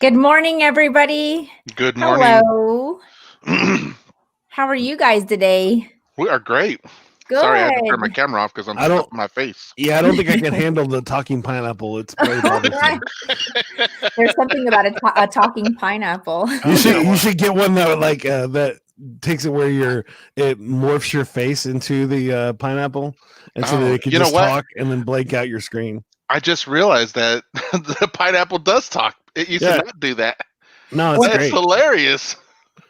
Good morning, everybody. Good morning. Hello. How are you guys today? We are great. Sorry, I had to turn my Good. camera off because I'm I don't. stuffing my face. Yeah, I don't think I can handle the talking pineapple. It's very bothersome. There's something about a talking pineapple. You should get one that that takes it where it morphs your face into the pineapple, and so that it can just talk and then blank out your screen. I just realized that the pineapple does talk. It used to not do that. No, it's great. Hilarious.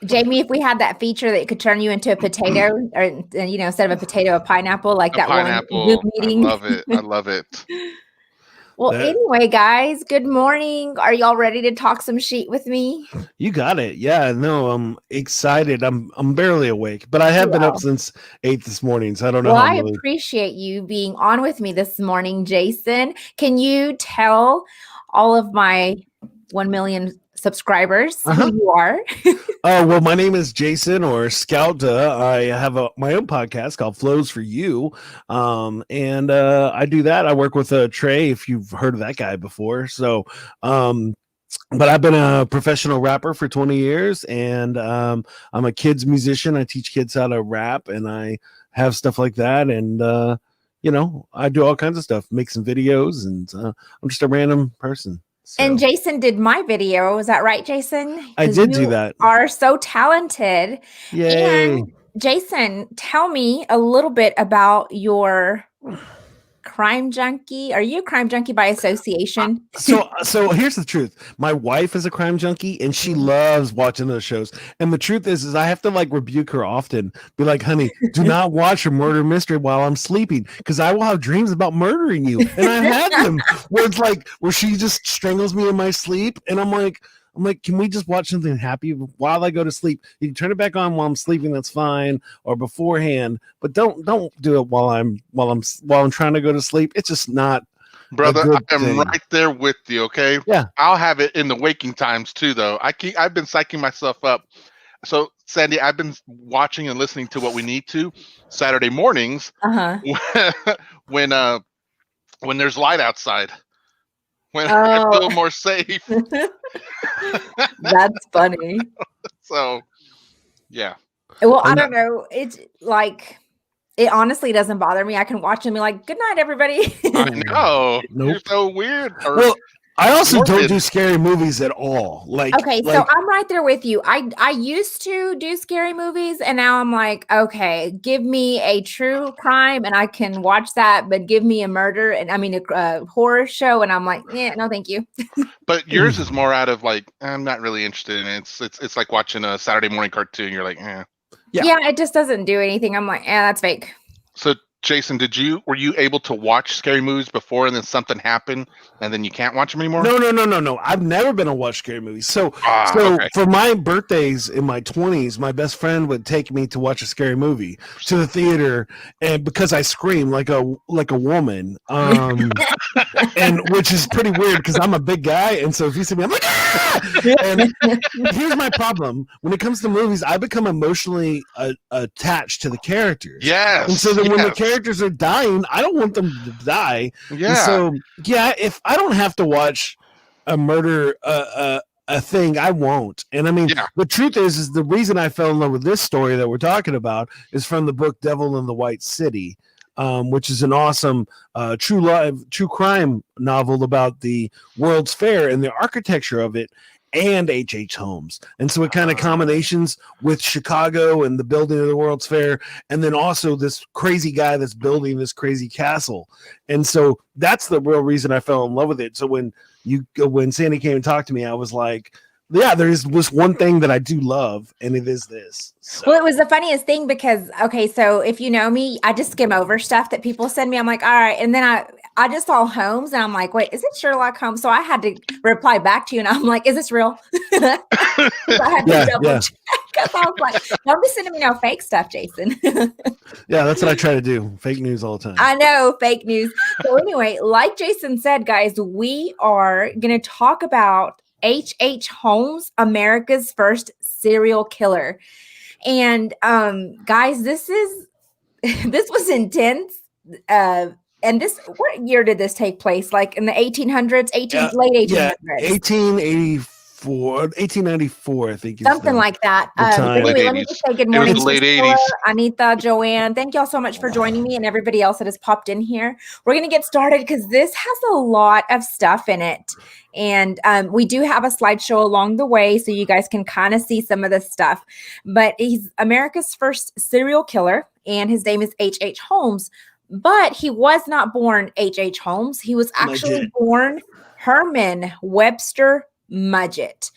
Jamie, if we had that feature that could turn you into a potato, or instead of a potato, a pineapple, like that pineapple. one Zoom meeting. I love it. I love it. Well, anyway, guys, good morning. Are y'all ready to talk some shit with me? You got it. Yeah, no, I'm excited. I'm barely awake, but I have been up since 8 this morning, so I don't know. Well, I appreciate you being on with me this morning, Jason. Can you tell all of my 1 million subscribers who you are? Well, my name is Jason or Scout. I have my own podcast called Flows for You, and I do that. I work with Trey, if you've heard of that guy before. So, but I've been a professional rapper for 20 years, and I'm a kids musician. I teach kids how to rap, and I have stuff like that, and I do all kinds of stuff, make some videos, and I'm just a random person. So. And Jason did my video. Is that right, Jason? I did do that. Are so talented. Yay. And Jason, tell me a little bit about your crime junkie. Are you a crime junkie by association? So here's the truth. My wife is a crime junkie and she loves watching those shows. And the truth is I have to rebuke her often. Be like, honey, do not watch a murder mystery while I'm sleeping, because I will have dreams about murdering you. And I've had them where it's where she just strangles me in my sleep, and I'm like, can we just watch something happy while I go to sleep? You can turn it back on while I'm sleeping, that's fine, or beforehand, but don't do it while I'm trying to go to sleep. It's just not. Brother, I am right there with you, okay? Yeah. I'll have it in the waking times too, though. I've been psyching myself up. So, Sandy, I've been watching and listening to What We Need To Saturday mornings when there's light outside. When I feel more safe. That's funny. So, yeah. Well, I don't know. It's it honestly doesn't bother me. I can watch and be like, good night, everybody. I know. Nope. You're so weird. Well, I also don't do scary movies at all. So I'm right there with you. I used to do scary movies, and now I'm like, okay, give me a true crime and I can watch that, but give me a murder and a horror show, and I'm like, yeah, no, thank you. But yours is more out of I'm not really interested in it. It's like watching a Saturday morning cartoon. You're like, eh. Yeah, it just doesn't do anything. I'm like, that's fake. So, Jason, were you able to watch scary movies before, and then something happened, and then you can't watch them anymore? No. I've never been to watch scary movies. So for my birthdays in my 20s, my best friend would take me to watch a scary movie to the theater, and because I scream like a woman, and which is pretty weird because I'm a big guy, and so if you see me, I'm like, ah! And here's my problem: when it comes to movies, I become emotionally attached to the characters. Yes. And so then when the characters are dying, I don't want them to die. Yeah. And so if I don't have to watch a murder a thing, I won't. And the truth is the reason I fell in love with this story that we're talking about is from the book Devil in the White City, which is an awesome true crime novel about the World's Fair and the architecture of it, and H.H. Holmes. And so it kind of combinations with Chicago and the building of the World's Fair, and then also this crazy guy that's building this crazy castle. And so that's the real reason I fell in love with it. So when Sandy came and talked to me, I was like, yeah, there's one thing that I do love, and it is this. So. Well, it was the funniest thing because, so if you know me, I just skim over stuff that people send me. I'm like, all right. And then I just saw Holmes, and I'm like, wait, is it Sherlock Holmes? So I had to reply back to you, and I'm like, is this real? I had to double check because I was like, don't be sending me no fake stuff, Jason. Yeah, that's what I try to do. Fake news all the time. I know, fake news. So anyway, like Jason said, guys, we are going to talk about H.H. Holmes, America's first serial killer. And guys, this was intense. And what year did this take place? Like in the 1800s, late 1800s? 1884 1894, I think. Something like that. Anyway, let me just say good morning to late Priscilla, 80s. Anita, Joanne. Thank y'all so much for joining me and everybody else that has popped in here. We're going to get started because this has a lot of stuff in it. And we do have a slideshow along the way so you guys can kind of see some of this stuff. But he's America's first serial killer, and his name is H.H. Holmes. But he was not born H.H. Holmes. He was actually born Herman Webster Mudgett.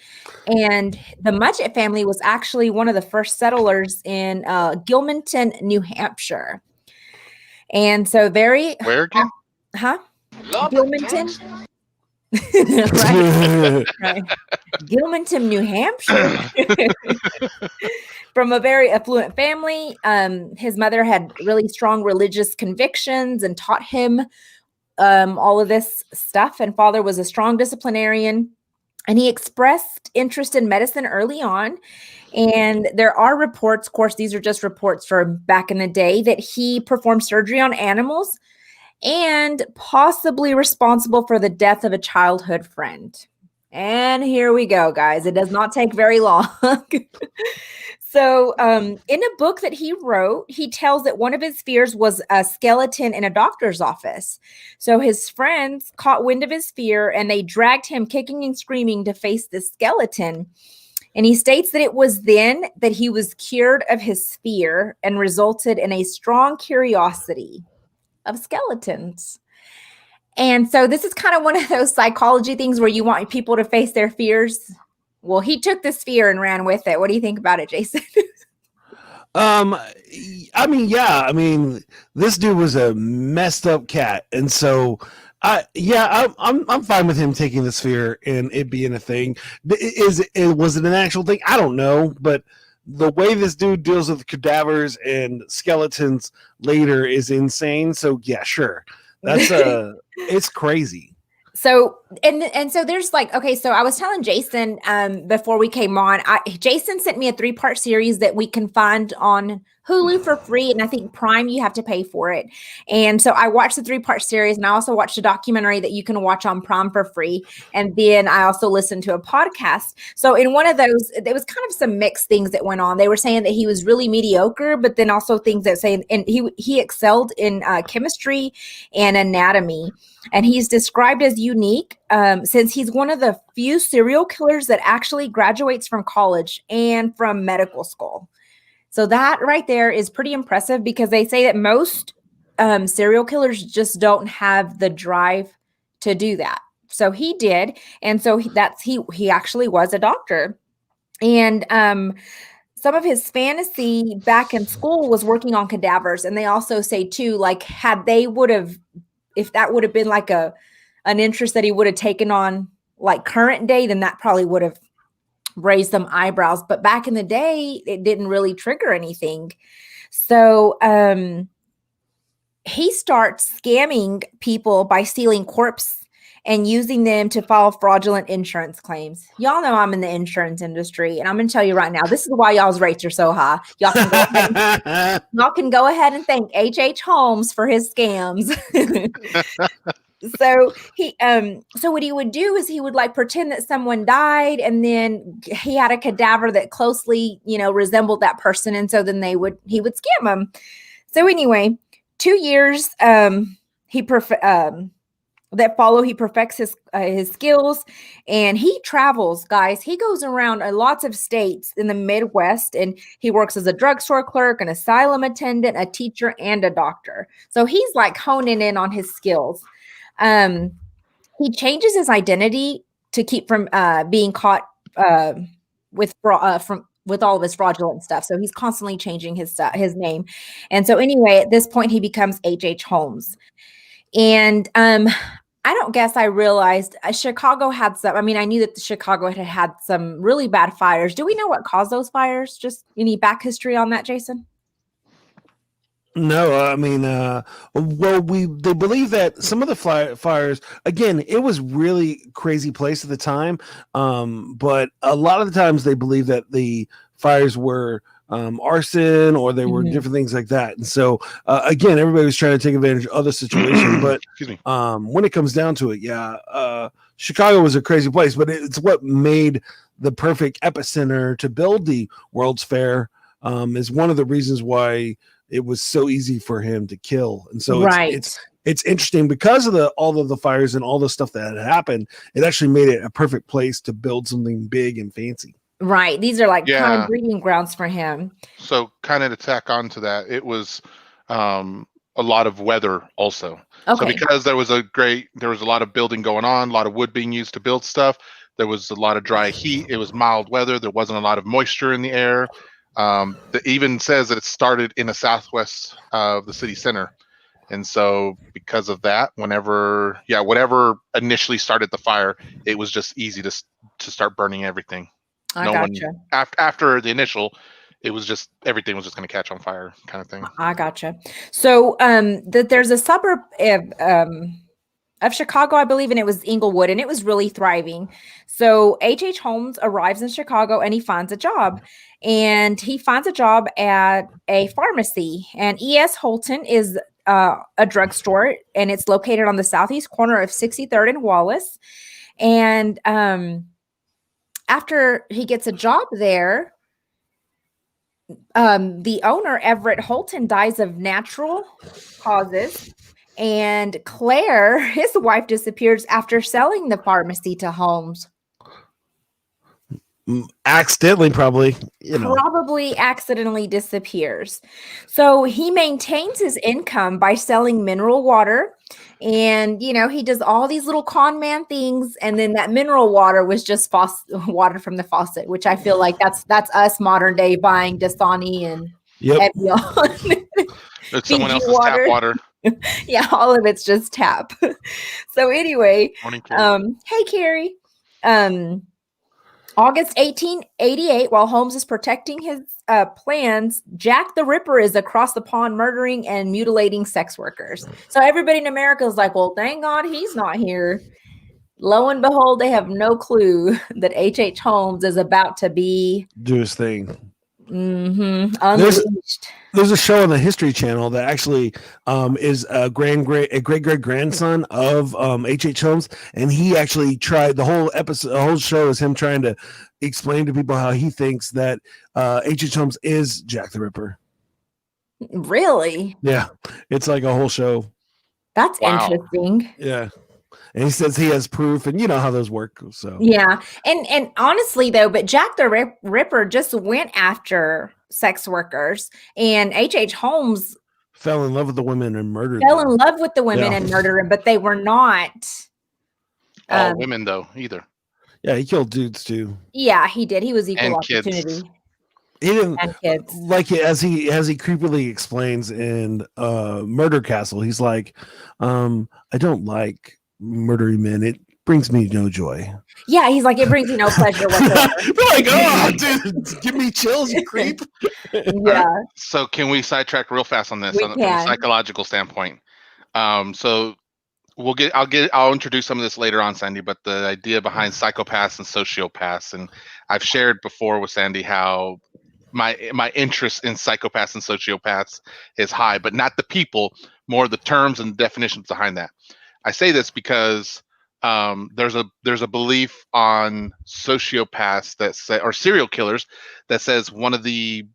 And the Mudgett family was actually one of the first settlers in Gilmanton, New Hampshire. And so very... Where again? Gilmanton. right. Gilmanton, New Hampshire. From a very affluent family. His mother had really strong religious convictions and taught him all of this stuff. And father was a strong disciplinarian. And he expressed interest in medicine early on. And there are reports, of course, these are just reports from back in the day, that he performed surgery on animals and possibly responsible for the death of a childhood friend. And here we go, guys. It does not take very long. So in a book that he wrote, he tells that one of his fears was a skeleton in a doctor's office. So his friends caught wind of his fear and they dragged him kicking and screaming to face the skeleton. And he states that it was then that he was cured of his fear and resulted in a strong curiosity of skeletons. And so this is kind of one of those psychology things where you want people to face their fears. Well, he took this fear and ran with it. What do you think about it, Jason? This dude was a messed up cat. And so I'm fine with him taking this fear and it being a thing. Was it an actual thing? I don't know, but the way this dude deals with cadavers and skeletons later is insane. So yeah, sure. That's it's crazy. So, and so there's like, okay, so I was telling Jason before we came on, Jason sent me a 3-part series that we can find on Hulu for free. And I think Prime, you have to pay for it. And so I watched the 3-part series, and I also watched a documentary that you can watch on Prime for free. And then I also listened to a podcast. So in one of those, there was kind of some mixed things that went on. They were saying that he was really mediocre, but then also things that saying, and he excelled in chemistry and anatomy. And he's described as unique since he's one of the few serial killers that actually graduates from college and from medical school. So that right there is pretty impressive because they say that most serial killers just don't have the drive to do that. So he did. And so he actually was a doctor. And some of his fantasy back in school was working on cadavers. And they also say too, like if that would have been like an interest that he would have taken on like current day, then that probably would have raised some eyebrows. But back in the day, it didn't really trigger anything. So he starts scamming people by stealing corpses and using them to file fraudulent insurance claims. Y'all know I'm in the insurance industry, and I'm going to tell you right now, this is why y'all's rates are so high. Y'all can go ahead and thank H.H. Holmes for his scams. So so what he would do is he would like pretend that someone died, and then he had a cadaver that closely, resembled that person. And so then he would scam them. So anyway, 2 years, he perfects his skills, and he travels, guys. He goes around lots of states in the Midwest, and he works as a drugstore clerk, an asylum attendant, a teacher, and a doctor. So he's like honing in on his skills. He changes his identity to keep from being caught with all of his fraudulent stuff. So he's constantly changing his name. And so anyway, at this point, he becomes H.H. Holmes. And I don't guess I realized Chicago had some. I mean, I knew that Chicago had some really bad fires. Do we know what caused those fires? Just any back history on that, Jason? No, I mean, they believe that some of the fires, again, it was really crazy place at the time. But a lot of the times they believe that the fires were arson, or they were different things like that. And so again, everybody was trying to take advantage of the situation. But when it comes down to it, Chicago was a crazy place, but it's what made the perfect epicenter to build the World's Fair. Is one of the reasons why it was so easy for him to kill. And so it's interesting because of all of the fires and all the stuff that had happened. It actually made it a perfect place to build something big and fancy. Right. These are like prime breeding grounds for him. So kind of to tack on to that, it was a lot of weather also. Okay. So because there was a lot of building going on, a lot of wood being used to build stuff. There was a lot of dry heat. It was mild weather. There wasn't a lot of moisture in the air. That even says that it started in the southwest of the city center. And so because of that, whatever initially started the fire, it was just easy to start burning everything. After the initial, it was just everything was just going to catch on fire kind of thing. I gotcha. So there's a suburb of Chicago, I believe, and it was Inglewood, and it was really thriving. So H.H. Holmes arrives in Chicago and he finds a job. And he finds a job at a pharmacy. And E.S. Holton is a drugstore, and it's located on the southeast corner of 63rd and Wallace. And after he gets a job there, the owner, Everett Holton, dies of natural causes. And Claire, his wife, disappears after selling the pharmacy to Holmes. Accidentally, probably accidentally disappears. So he maintains his income by selling mineral water, and he does all these little con man things. And then that mineral water was just water from the faucet, which I feel like that's us modern day buying Dasani and Evian. It's someone else's tap water. Yeah, all of it's just tap. So anyway, morning, Carrie. Hey Carrie. August 1888, while Holmes is protecting his plans, Jack the Ripper is across the pond murdering and mutilating sex workers. So everybody in America is like, well, thank God he's not here. Lo and behold, they have no clue that H.H. Holmes is about to do his thing. Unleashed. There's a show on the History Channel that actually is a great grandson of H.H. Holmes, and he actually tried the whole show is him trying to explain to people how he thinks that H.H. Holmes is Jack the Ripper. Really? Yeah, it's like a whole show. That's interesting. Yeah. And he says he has proof, and you know how those work. So yeah, and honestly though, but Jack the Ripper just went after sex workers, and H.H. Holmes fell in love with the women and murdered them. In love with the women and murdered them, but they were not all women though either. Yeah, he killed dudes too. Yeah, he did. He was equal and opportunity. Kids. He didn't like it as he creepily explains in Murder Castle. He's like, I don't like murdering men. It brings me no joy. Yeah, he's like, it brings me no pleasure whatsoever. They're like, oh, dude, give me chills, you creep. Yeah. So can we sidetrack real fast on this from a psychological standpoint? So I'll introduce some of this later on, Sandy, but the idea behind psychopaths and sociopaths, and I've shared before with Sandy how my interest in psychopaths and sociopaths is high, but not the people, more the terms and definitions behind that. I say this because there's a belief on sociopaths or serial killers that says one of the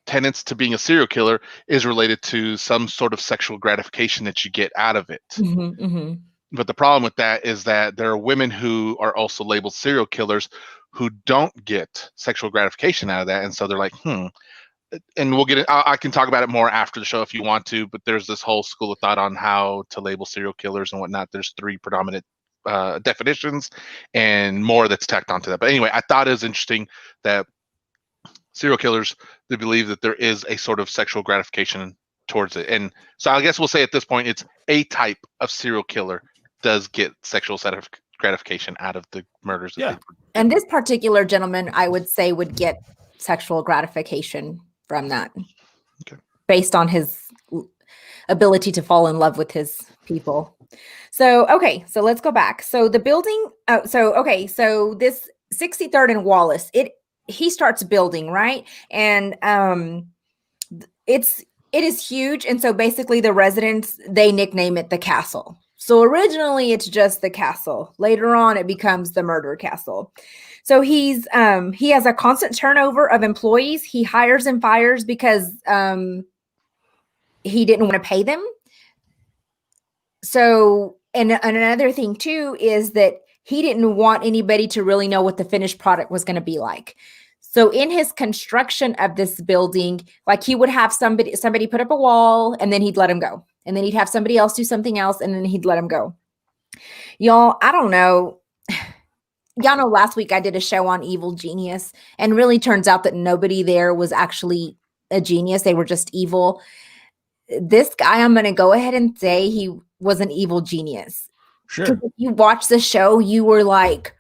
tenets to being a serial killer is related to some sort of sexual gratification that you get out of it. Mm-hmm, mm-hmm. But the problem with that is that there are women who are also labeled serial killers who don't get sexual gratification out of that, and so they're like, and we'll get it. I can talk about it more after the show if you want to, but there's this whole school of thought on how to label serial killers and whatnot. There's 3 predominant definitions and more that's tacked onto that. But anyway, I thought it was interesting that serial killers, they believe that there is a sort of sexual gratification towards it. And so I guess we'll say at this point, it's a type of serial killer does get sexual gratification out of the murders. Yeah. And this particular gentleman, I would say, would get sexual gratification from that, based on his ability to fall in love with his people. So, okay, so let's go back. So the building, so this 63rd and Wallace, he starts building, right? And it is huge. And so basically the residents, they nickname it the castle. So originally it's just the castle. Later on it becomes the murder castle. So he has a constant turnover of employees. He hires and fires because he didn't want to pay them. So, and another thing too is that he didn't want anybody to really know what the finished product was going to be like. So in his construction of this building, like he would have somebody put up a wall and then he'd let him go. And then he'd have somebody else do something else and then he'd let him go. Y'all, I don't know. Y'all know last week I did a show on evil genius, and really turns out that nobody there was actually a genius. They were just evil. This guy, I'm going to go ahead and say he was an evil genius. Sure. If you watch the show, you were like,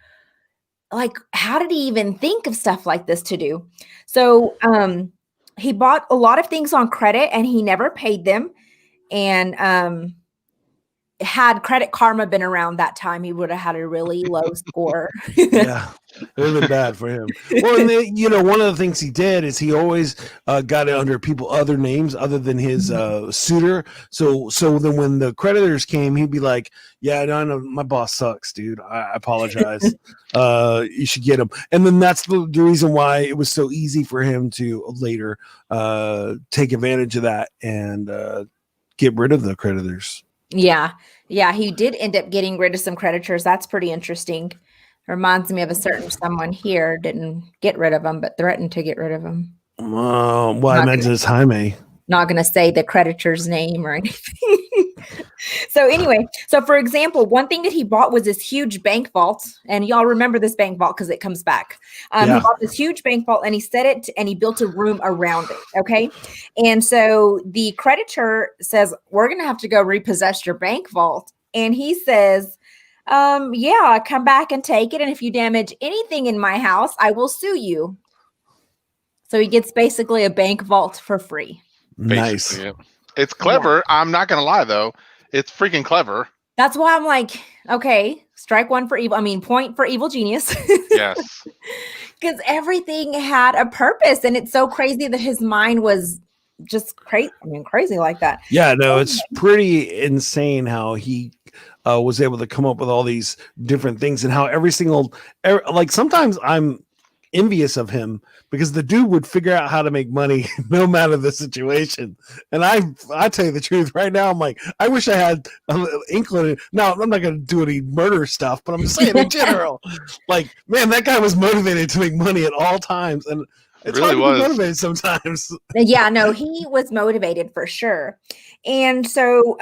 how did he even think of stuff like this to do? So he bought a lot of things on credit and he never paid them. And had Credit Karma been around that time, he would have had a really low score. Yeah, it would have been bad for him. Well, and one of the things he did is he always got it under other names other than his suitor. So then when the creditors came, he'd be like, "Yeah, no, my boss sucks, dude. I apologize. You should get him." And then that's the reason why it was so easy for him to later take advantage of that and get rid of the creditors. Yeah, he did end up getting rid of some creditors. That's pretty interesting. Reminds me of a certain someone here, didn't get rid of them, but threatened to get rid of them. Well, I imagine it's Jaime. Not going to say the creditor's name or anything. So anyway, for example, one thing that he bought was this huge bank vault. And y'all remember this bank vault because it comes back. He bought this huge bank vault and he set it and he built a room around it. Okay. And so the creditor says, "We're going to have to go repossess your bank vault." And he says, "Yeah, come back and take it. And if you damage anything in my house, I will sue you." So he gets basically a bank vault for free. Nice. Yeah. It's clever. Yeah. I'm not going to lie, though. It's freaking clever. That's why I'm like, okay, strike one for evil. I mean, point for evil genius. Yes. Because everything had a purpose. And it's so crazy that his mind was just crazy. I mean, crazy like that. Yeah, no, it's pretty insane how he was able to come up with all these different things and how like sometimes I'm envious of him because the dude would figure out how to make money no matter the situation. And I tell you the truth right now, I'm like, I wish I had an inkling. No, I'm not going to do any murder stuff, but I'm just saying in general, like, man, that guy was motivated to make money at all times. And it's really hard to be motivated sometimes. Yeah, no, he was motivated for sure. And so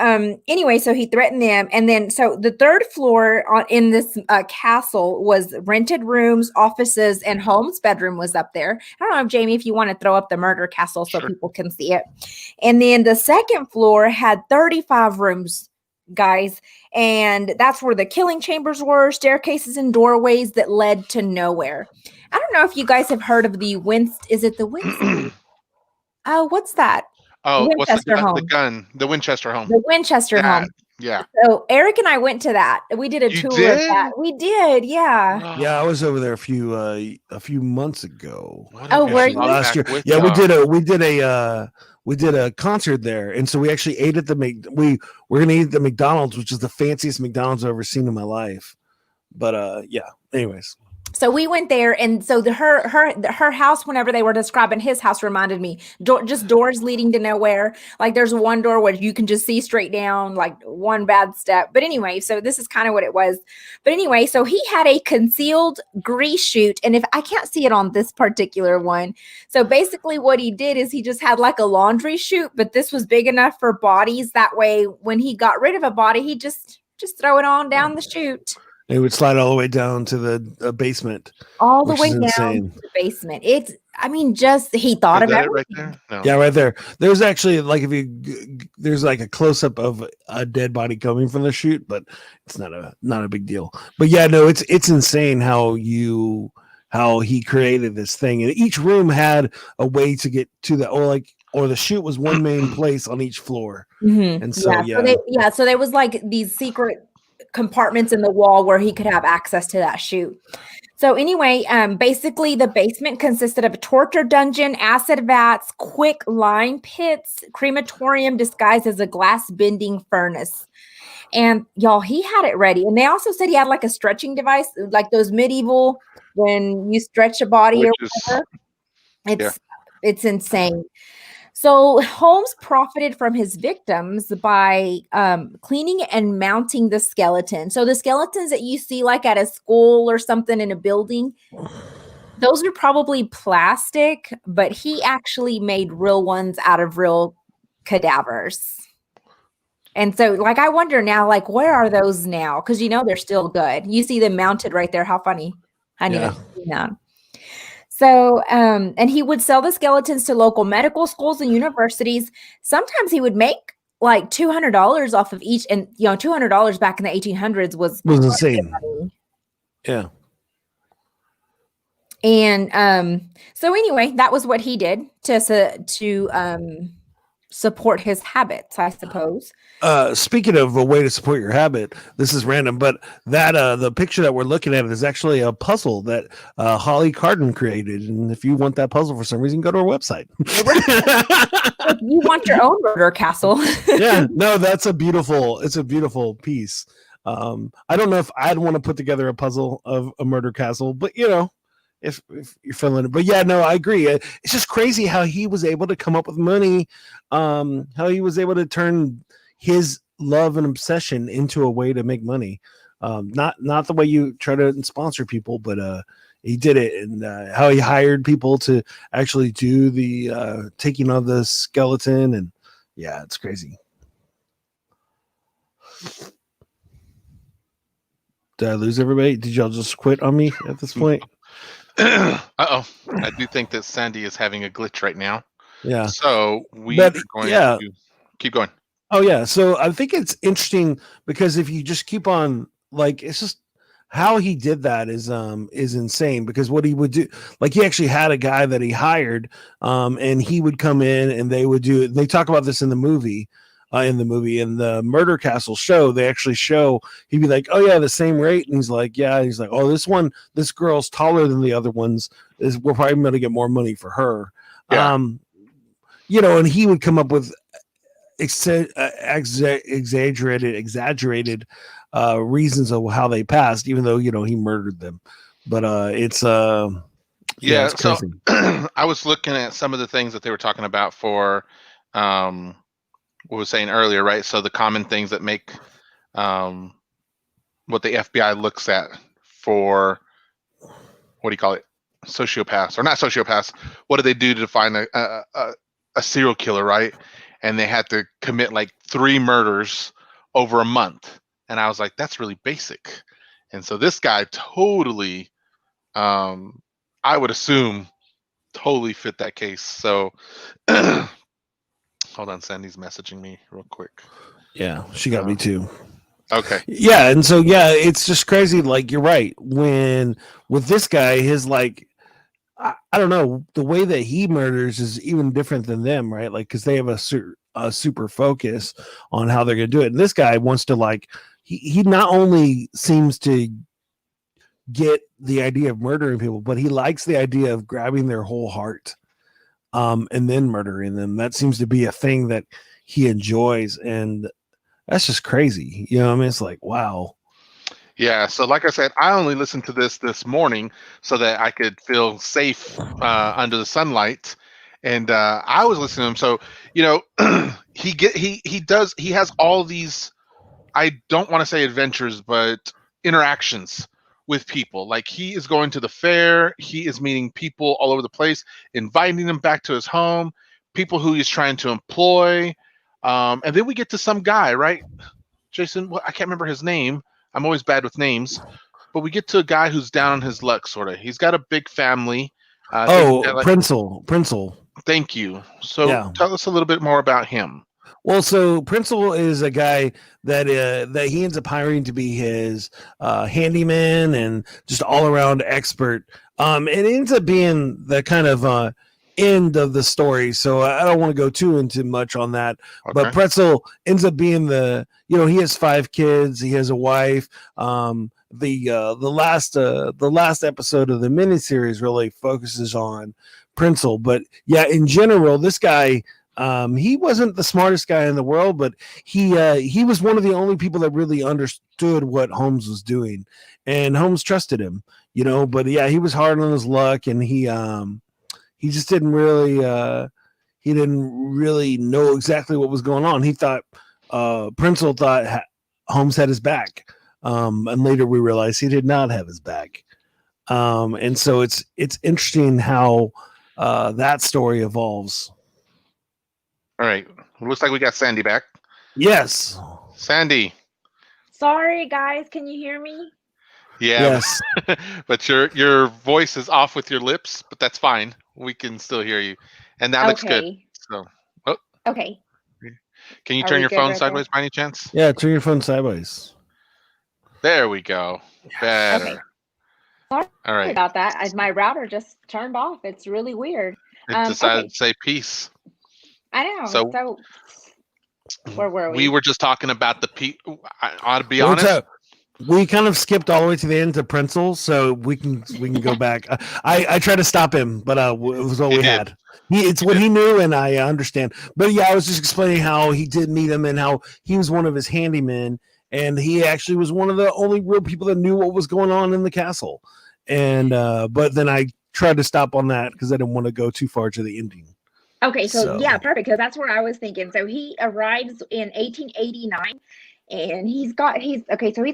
anyway, so he threatened them. And then so the third floor in this castle was rented rooms, offices, and homes. Bedroom was up there. I don't know, Jamie, if you want to throw up the murder castle so people can see it. And then the second floor had 35 rooms, guys. And that's where the killing chambers were, staircases and doorways that led to nowhere. I don't know if you guys have heard of the is it the Winston? Oh, what's that? Oh, what's the gun? The Winchester home. The Winchester home. Yeah. So Eric and I went to that. We did a tour of that. We did, yeah. Yeah, I was over there a few months ago. Oh, were you? Last year? Yeah, we did a concert there, and so we actually ate at we're gonna eat at the McDonald's, which is the fanciest McDonald's I've ever seen in my life. But yeah. Anyways. So we went there, and so her house, whenever they were describing his house, reminded me just doors leading to nowhere. Like there's one door where you can just see straight down, like one bad step. But anyway, so this is kind of what it was. But anyway, so he had a concealed grease chute, and if I can't see it on this particular one, so basically what he did is he just had like a laundry chute, but this was big enough for bodies. That way, when he got rid of a body, he just throw it on down the chute. It would slide all the way down to the basement. All the way down to the basement. He thought of everything. Right there? No. Yeah, right there. There's actually there's like a close up of a dead body coming from the chute, but it's not a big deal. But yeah, no, it's insane how he created this thing, and each room had a way to get to or the chute was one main place on each floor. Mm-hmm. And so so there was like these secret compartments in the wall where he could have access to that chute. So anyway, basically the basement consisted of a torture dungeon, acid vats, quick lime pits, crematorium disguised as a glass bending furnace. And y'all, he had it ready. And they also said he had like a stretching device, like those medieval, when you stretch a body or whatever. It's insane. So Holmes profited from his victims by cleaning and mounting the skeleton. So the skeletons that you see like at a school or something in a building, those are probably plastic, but he actually made real ones out of real cadavers. And so like, I wonder now, like, where are those now? Because they're still good. You see them mounted right there. How funny. I didn't even see that. So, and he would sell the skeletons to local medical schools and universities. Sometimes he would make like $200 off of each. And, $200 back in the 1800s was insane. Yeah. And so anyway, that was what he did to support his habits, I suppose. Speaking of a way to support your habit, this is random, but that the picture that we're looking at is actually a puzzle that Holly Carden created. And if you want that puzzle for some reason, go to our website. If you want your own murder castle. Yeah, no, it's a beautiful piece. I don't know if I'd want to put together a puzzle of a murder castle, but if you're feeling it. But yeah, no, I agree. It's just crazy how he was able to come up with money, how he was able to turn his love and obsession into a way to make money. Not the way you try to sponsor people, but he did it, and how he hired people to actually do the taking of the skeleton, and yeah, it's crazy. Did I lose everybody? Did y'all just quit on me at this point? I do think that Sandy is having a glitch right now. Yeah. So we are going to keep going. Oh yeah. So I think it's interesting because if you just keep on, like, it's just how he did that is insane, because what he would do, like, he actually had a guy that he hired, and he would come in and they would do it. They talk about this in the movie. In the Murder Castle show, they actually show, he'd be like, oh yeah, the same rate, and he's like, yeah, he's like, oh, this girl's taller than the other ones, we're probably going to get more money for her. Yeah. And he would come up with exaggerated reasons of how they passed, even though he murdered them. But it's so I was looking at some of the things that they were talking about for what we were saying earlier, right? So the common things that make what the FBI looks at for, what do you call it, sociopaths, or not sociopaths, what do they do to find a serial killer, right? And they had to commit like 3 murders over a month, and I was like, that's really basic. And so this guy totally, I would assume, totally fit that case. So hold on, Sandy's messaging me real quick. Yeah, she got me too. Okay. Yeah, and so it's just crazy. Like, you're right. When with this guy, his like, I don't know, the way that he murders is even different than them, right? Like, because they have a super focus on how they're gonna do it. And this guy wants to, like, he not only seems to get the idea of murdering people, but he likes the idea of grabbing their whole heart. And then murdering them. That seems to be a thing that he enjoys, and that's just crazy. I mean, it's like, wow. Yeah. So like I said, I only listened to this morning so that I could feel safe under the sunlight, and I was listening to him. So he has all these, I don't want to say adventures, but interactions with people. Like, he is going to the fair, he is meeting people all over the place, inviting them back to his home, people who he's trying to employ, and then we get to some guy, right, Jason? I can't remember his name. I'm always bad with names, but we get to a guy who's down on his luck, sort of. He's got a big family. Prinzel. Thank you. So tell us a little bit more about him. Well, so Prinzel is a guy that he ends up hiring to be his handyman and just all around expert. It ends up being the kind of end of the story, so I don't want to go too into much on that. Okay. But Prinzel ends up being he has 5 kids, he has a wife. the last episode of the miniseries really focuses on Prinzel. But yeah, in general, this guy, he wasn't the smartest guy in the world, but he was one of the only people that really understood what Holmes was doing, and Holmes trusted him, But yeah, he was hard on his luck, and he just didn't really know exactly what was going on. He thought Prinzel thought Holmes had his back, and later we realized he did not have his back. And so it's interesting how that story evolves. All right. Looks like we got Sandy back. Yes. Sandy. Sorry, guys. Can you hear me? Yeah. Yes. But your voice is off with your lips, but that's fine. We can still hear you. And that looks good. So, okay. Can you turn your phone sideways by any chance? Yeah, turn your phone sideways. There we go. Better. Okay. Sorry about that. My router just turned off. It's really weird. It decided to say peace. I know. So where were we? We were just talking about the I ought to be honest. We kind of skipped all the way to the end to Prinzel, so we can go back. I tried to stop him, but it was what we had. It's what he knew, and I understand. But yeah, I was just explaining how he did meet him and how he was one of his handymen, and he actually was one of the only real people that knew what was going on in the castle. And but then I tried to stop on that because I didn't want to go too far to the ending. Okay, so yeah, perfect, because that's where I was thinking. So he arrives in 1889, and he's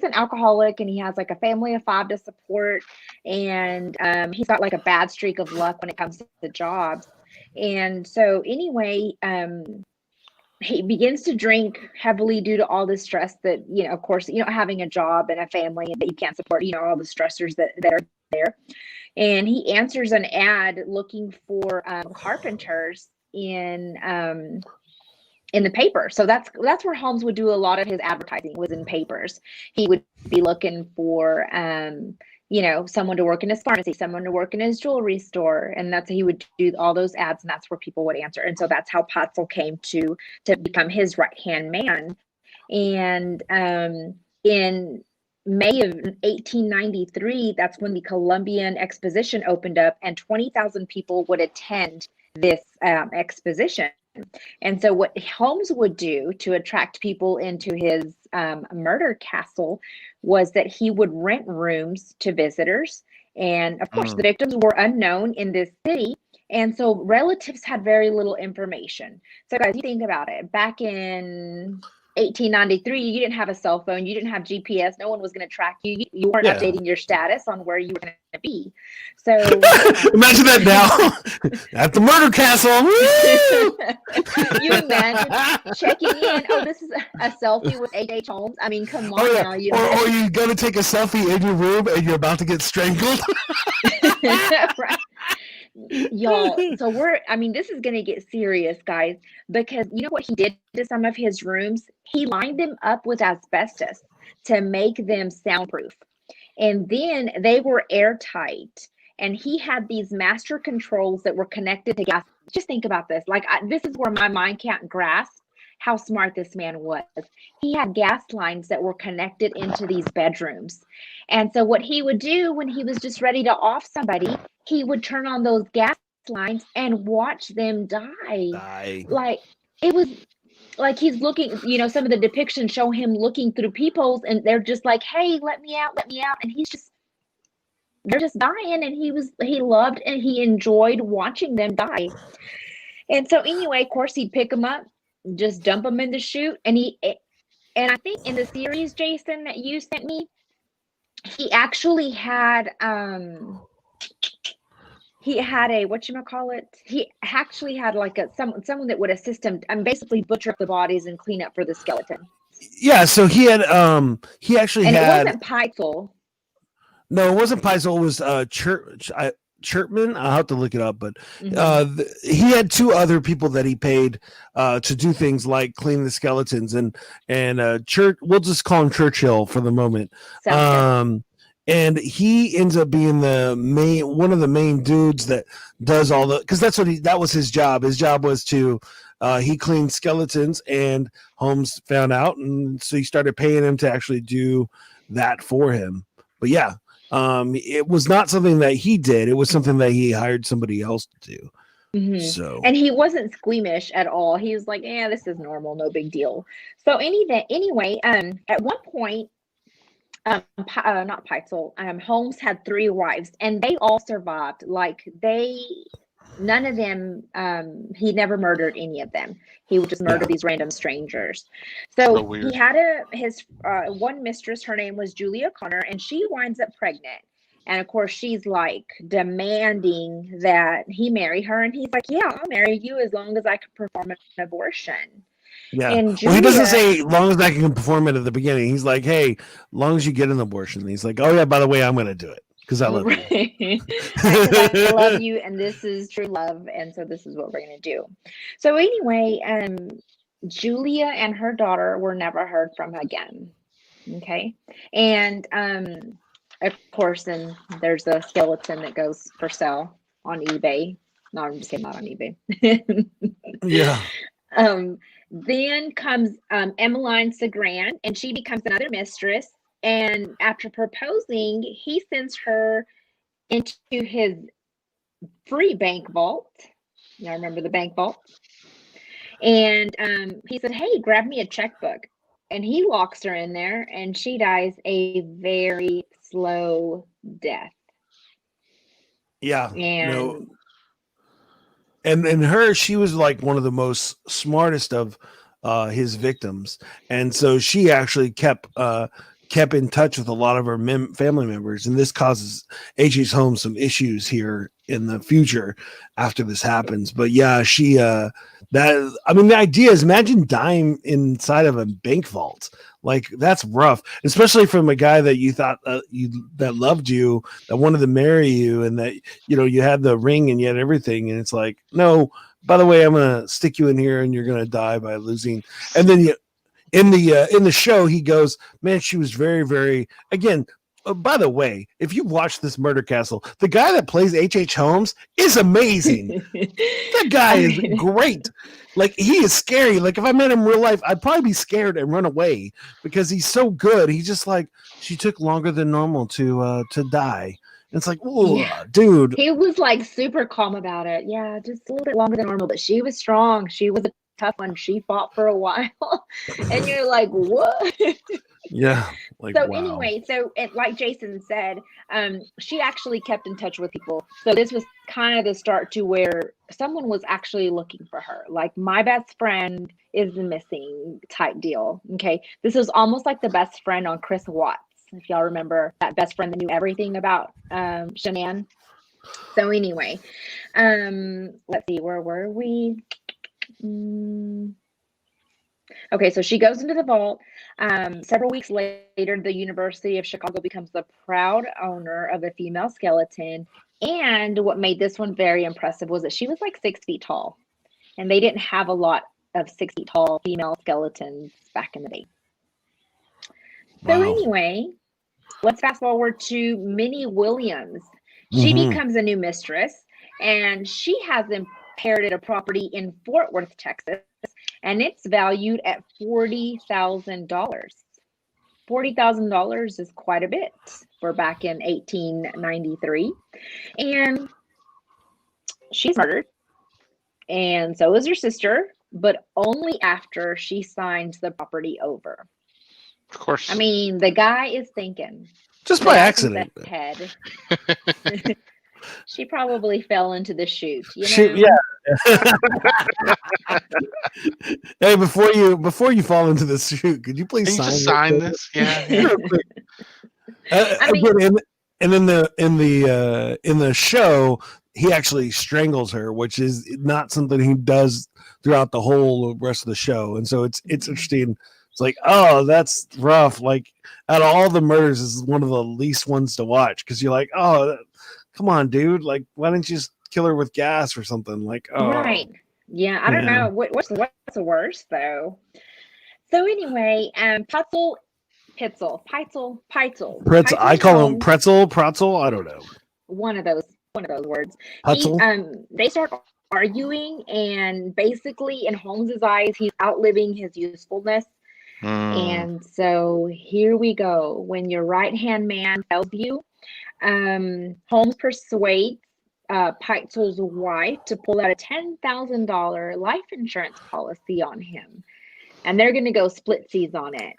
an alcoholic, and he has like a family of 5 to support, and he's got like a bad streak of luck when it comes to the jobs. And so anyway, he begins to drink heavily due to all the stress that, of course, having a job and a family that you can't support, all the stressors that are there. And he answers an ad looking for carpenters in the paper. So that's where Holmes would do a lot of his advertising, was in papers. He would be looking for someone to work in his pharmacy, someone to work in his jewelry store, and he would do all those ads, and that's where people would answer. And so that's how Prinzel came to become his right-hand man. And in May of 1893, that's when the Columbian Exposition opened up, and 20,000 people would attend this exposition. And so what Holmes would do to attract people into his murder castle was that he would rent rooms to visitors. And of course, the victims were unknown in this city. And so relatives had very little information. So guys, you think about it. Back in 1893, you didn't have a cell phone, you didn't have GPS, no one was going to track you, you weren't updating your status on where you were going to be. So imagine that now at the murder castle. You imagine checking in, this is a selfie with H.H. Holmes. I mean, come on now. Or you go to take a selfie in your room and you're about to get strangled. Right. Y'all, so this is going to get serious, guys, because you know what he did to some of his rooms? He lined them up with asbestos to make them soundproof. And then they were airtight. And he had these master controls that were connected to gas. Just think about this. This is where my mind can't grasp how smart this man was. He had gas lines that were connected into these bedrooms. And so what he would do when he was just ready to off somebody, he would turn on those gas lines and watch them die. Like, it was like he's looking, some of the depictions show him looking through peepholes, and they're just like, hey, let me out. And they're just dying. And he loved and he enjoyed watching them die. And so anyway, of course, he'd pick them up, just dump them in the chute. And I think in the series, Jason, that you sent me, he actually had he actually had like someone that would assist him and basically butcher up the bodies and clean up for the skeleton. Yeah, so he had he actually and had. It wasn't Pitezel. No, it wasn't Pitezel. It was Chirpman. I'll have to look it up, but he had 2 other people that he paid to do things like clean the skeletons and we'll just call him Churchill for the moment. And he ends up being one of the main dudes that does all because that was his job. His job was to he cleaned skeletons, and Holmes found out, and so he started paying him to actually do that for him. But yeah, it was not something that he did. It was something that he hired somebody else to do. So, and he wasn't squeamish at all. He was like, "Yeah, this is normal, no big deal." So anyway, at one point, not Peitzel, Holmes had 3 wives, and they all survived. Like none of them, he never murdered any of them. He would just murder these random strangers. So he had his one mistress. Her name was Julia Connor, and she winds up pregnant. And of course, she's like demanding that he marry her. And he's like, "Yeah, I'll marry you as long as I can perform an abortion." Yeah. And Julia, well, he doesn't say long as I can perform it at the beginning. He's like, "Hey, long as you get an abortion." And he's like, "Oh yeah, by the way, I'm going to do it because I love you." I love you, and this is true love, and so this is what we're going to do. So anyway, Julia and her daughter were never heard from again. Okay, and of course, then there's a skeleton that goes for sale on eBay. No, I'm just kidding, not on eBay. Yeah. Then comes Emmeline Segran, and she becomes another mistress. And after proposing, he sends her into his free bank vault. Y'all remember the bank vault? And he said, "Hey, grab me a checkbook." And he locks her in there, and she dies a very slow death. Yeah. And and her, she was like one of the most smartest of his victims, and so she actually kept in touch with a lot of her family members, and this causes H.H. Holmes some issues here in the future after this happens. But yeah, she the idea is, imagine dying inside of a bank vault. Like, that's rough, especially from a guy that you thought that loved you, that wanted to marry you, and that you had the ring and you had everything, and it's like, no, by the way, I'm gonna stick you in here and you're gonna die by losing. And then in the show, he goes, "Man, she was very, very," again, by the way, if you watch this Murder Castle, the guy that plays H.H. Holmes is amazing. That guy is great. Like, he is scary. Like, if I met him in real life, I'd probably be scared and run away because he's so good. He's just like, she took longer than normal to die. And it's like, oh, dude. He was like super calm about it. Yeah, just a little bit longer than normal, but she was strong. She was a tough one. She fought for a while. And you're like, what? Yeah. Like, so wow. Anyway, like Jason said, she actually kept in touch with people. So this was kind of the start to where someone was actually looking for her. Like, my best friend is missing type deal. Okay. This is almost like the best friend on Chris Watts. If y'all remember that best friend that knew everything about Shanann. So anyway, let's see, where were we? Okay, so she goes into the vault. Several weeks later, the University of Chicago becomes the proud owner of a female skeleton. And what made this one very impressive was that she was like 6 feet tall. And they didn't have a lot of 6 feet tall female skeletons back in the day. So anyway, let's fast forward to Minnie Williams. She becomes a new mistress, and she has inherited a property in Fort Worth, Texas, and it's valued at $40,000. $40,000 is quite a bit for back in 1893. And she's murdered, and so is her sister, but only after she signs the property over. Of course. I mean, the guy is thinking. Just by accident. Head. She probably fell into the chute. You know? Hey, before you fall into the chute, could you please sign this? Yeah. Again, and in the show, he actually strangles her, which is not something he does throughout the whole rest of the show, and so it's interesting. It's like, oh, that's rough. Like, out of all the murders, this is one of the least ones to watch because you're like, oh, come on, dude. Like, why didn't you just kill her with gas or something? Like, oh, right. Yeah, I don't know. What's the worst, though? So anyway, Peitzel. I call him Pretzel. I don't know. One of those words. They start arguing, and basically, in Holmes's eyes, he's outliving his usefulness. And so here we go. When your right-hand man tells you, Holmes persuades Peitzel's wife to pull out a $10,000 life insurance policy on him. And they're going to go splitsies on it.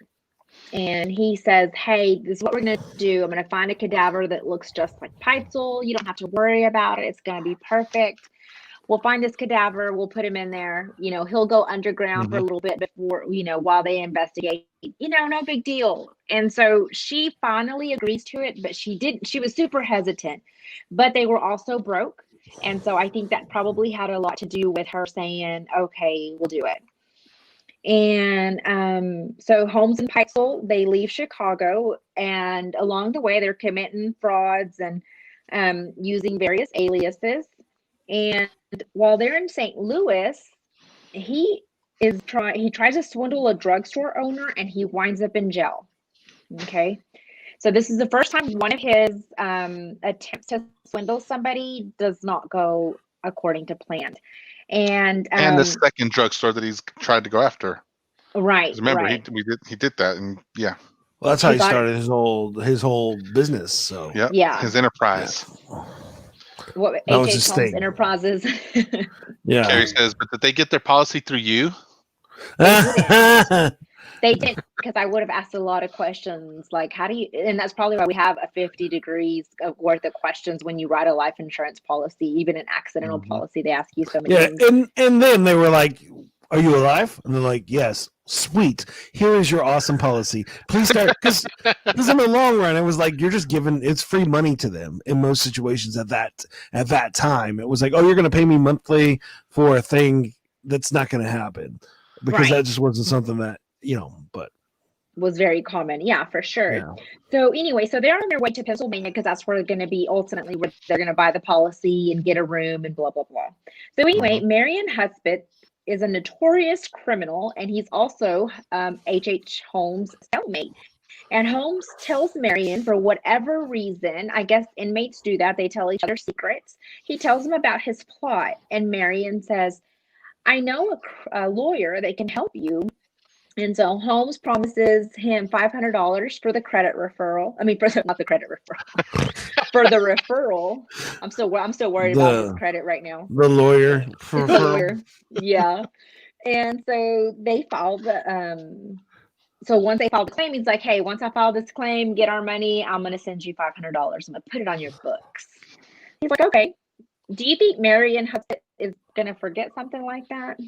And he says, hey, this is what we're going to do. I'm going to find a cadaver that looks just like Peitzel. You don't have to worry about it. It's going to be perfect. We'll find this cadaver. We'll put him in there. You know, he'll go underground for a little bit before, you know, while they investigate. You know, no big deal. And so she finally agrees to it, but she was super hesitant. But they were also broke. And so I think that probably had a lot to do with her saying, okay, we'll do it. And so Holmes and Peitzel, they leave Chicago, and along the way they're committing frauds and using various aliases. And while they're in St. Louis, he tries to swindle a drugstore owner, and he winds up in jail. Okay, so this is the first time one of his attempts to swindle somebody does not go according to plan. And the second drugstore that he's tried to go after. Right. Remember, right. he did that, and yeah. Well, that's how he started his whole business. So yeah, his enterprise. Yeah. What H.H. Holmes Enterprises. Yeah. Carrie says, but did they get their policy through you? They didn't, because I would have asked a lot of questions, like how do you, and that's probably why we have a 50 degrees worth of questions when you write a life insurance policy, even an accidental policy. They ask you so many things. And then they were like, are you alive? And they're like, yes. Sweet. Here is your awesome policy. Please start, because in the long run, it was like you're just giving, it's free money to them in most situations at that time. It was like, oh, you're going to pay me monthly for a thing that's not going to happen, because that just wasn't something that, you know, but was very common. Yeah, for sure. Yeah. So anyway, so they're on their way to Pennsylvania, because that's where they're going to be ultimately, where they're going to buy the policy and get a room and blah, blah, blah. So anyway, Marion Husband is a notorious criminal, and he's also H.H. Holmes' cellmate. And Holmes tells Marion, for whatever reason, I guess inmates do that, they tell each other secrets. He tells him about his plot, and Marion says, I know a lawyer that can help you. And so Holmes promises him $500 for the credit referral. I mean, not the credit referral, for the referral. I'm still worried about his credit right now. The lawyer. The lawyer. Yeah. And so they filed so once they filed the claim, he's like, hey, once I file this claim, get our money, I'm going to send you $500. I'm going to put it on your books. He's like, okay. Do you think Marion Husband is going to forget something like that?